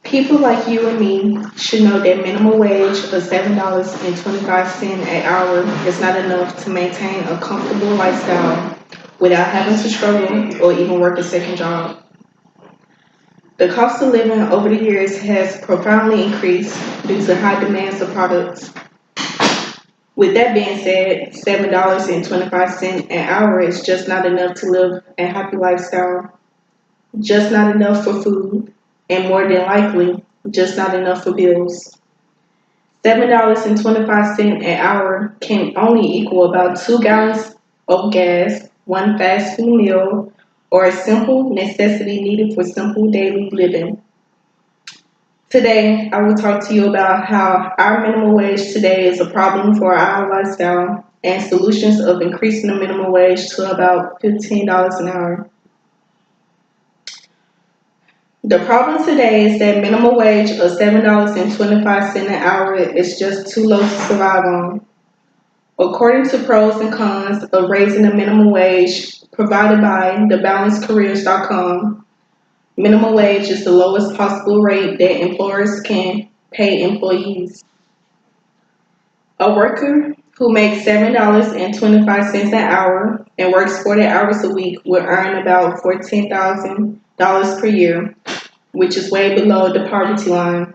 People like you and me should know that minimum wage of $7.25 an hour is not enough to maintain a comfortable lifestyle without having to struggle or even work a second job. The cost of living over the years has profoundly increased due to high demands of products. With that being said, $7.25 an hour is just not enough to live a happy lifestyle, just not enough for food, and more than likely, just not enough for bills. $7.25 an hour can only equal about 2 gallons of gas, one fast food meal, or a simple necessity needed for simple daily living. Today, I will talk to you about how our minimum wage today is a problem for our lifestyle and solutions of increasing the minimum wage to about $15 an hour. The problem today is that minimum wage of $7.25 an hour is just too low to survive on. According to pros and cons of raising the minimum wage provided by thebalancedcareers.com, minimum wage is the lowest possible rate that employers can pay employees. A worker who makes $7.25 an hour and works 40 hours a week will earn about $14,000 per year, which is way below the poverty line.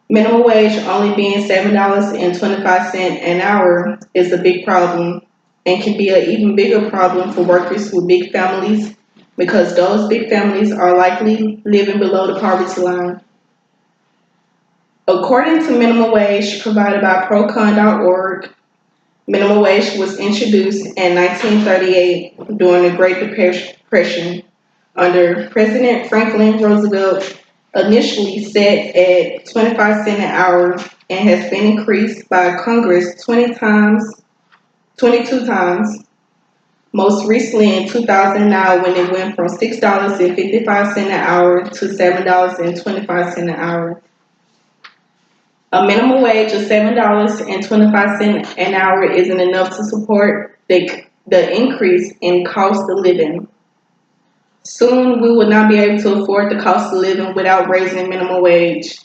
Minimum wage only being $7.25 an hour is a big problem and can be an even bigger problem for workers with big families because those big families are likely living below the poverty line. According to minimum wage provided by procon.org, minimum wage was introduced in 1938 during the Great Depression under President Franklin Roosevelt, initially set at 25 cents an hour and has been increased by Congress 22 times, most recently in 2009 when it went from $6.55 an hour to $7.25 an hour. A minimum wage of $7.25 an hour isn't enough to support the increase in cost of living. Soon we will not be able to afford the cost of living without raising minimum wage.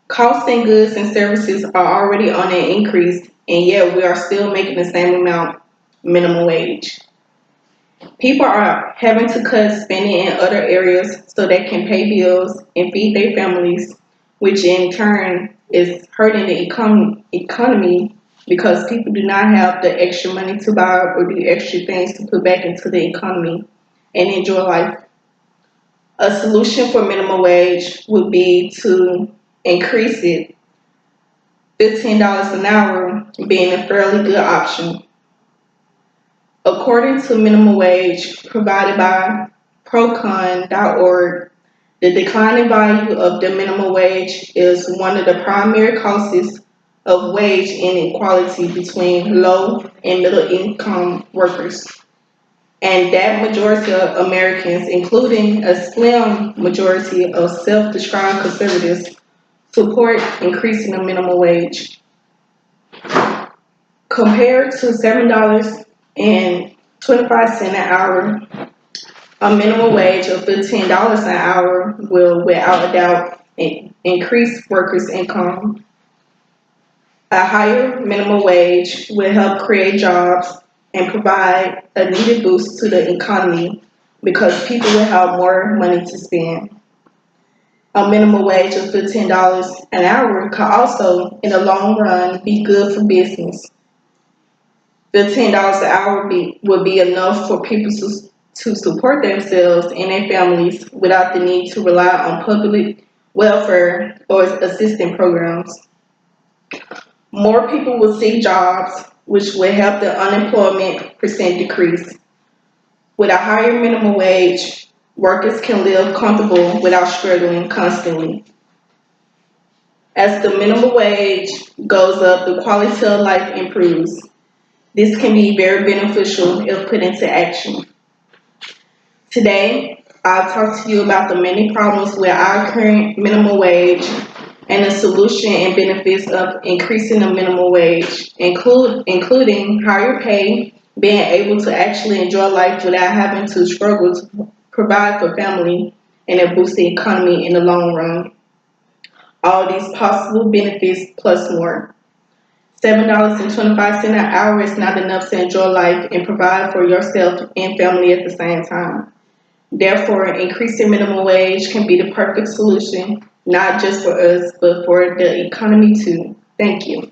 Costs in goods and services are already on an increase, and yet we are still making the same amount minimum wage. People are having to cut spending in other areas so they can pay bills and feed their families, which in turn is hurting the economy because people do not have the extra money to buy or do extra things to put back into the economy and enjoy life. A solution for minimum wage would be to increase it, $15 an hour being a fairly good option. According to minimum wage provided by procon.org, the declining value of the minimum wage is one of the primary causes of wage inequality between low and middle income workers. And that majority of Americans, including a slim majority of self-described conservatives, support increasing the minimum wage. Compared to $7.25 an hour, a minimum wage of $15 an hour will, without a doubt, increase workers' income. A higher minimum wage will help create jobs and provide a needed boost to the economy because people will have more money to spend. A minimum wage of $15 an hour could also, in the long run, be good for business. $15 an hour would be enough for people to support themselves and their families without the need to rely on public welfare or assistance programs. More people will seek jobs, which will help the unemployment percent decrease. With a higher minimum wage, workers can live comfortable without struggling constantly. As the minimum wage goes up, the quality of life improves. This can be very beneficial if put into action. Today, I'll talk to you about the many problems with our current minimum wage and the solution and benefits of increasing the minimum wage, including higher pay, being able to actually enjoy life without having to struggle to provide for family, and it boosts the economy in the long run. All these possible benefits plus more. $7.25 an hour is not enough to enjoy life and provide for yourself and family at the same time. Therefore, increasing minimum wage can be the perfect solution, not just for us, but for the economy too. Thank you.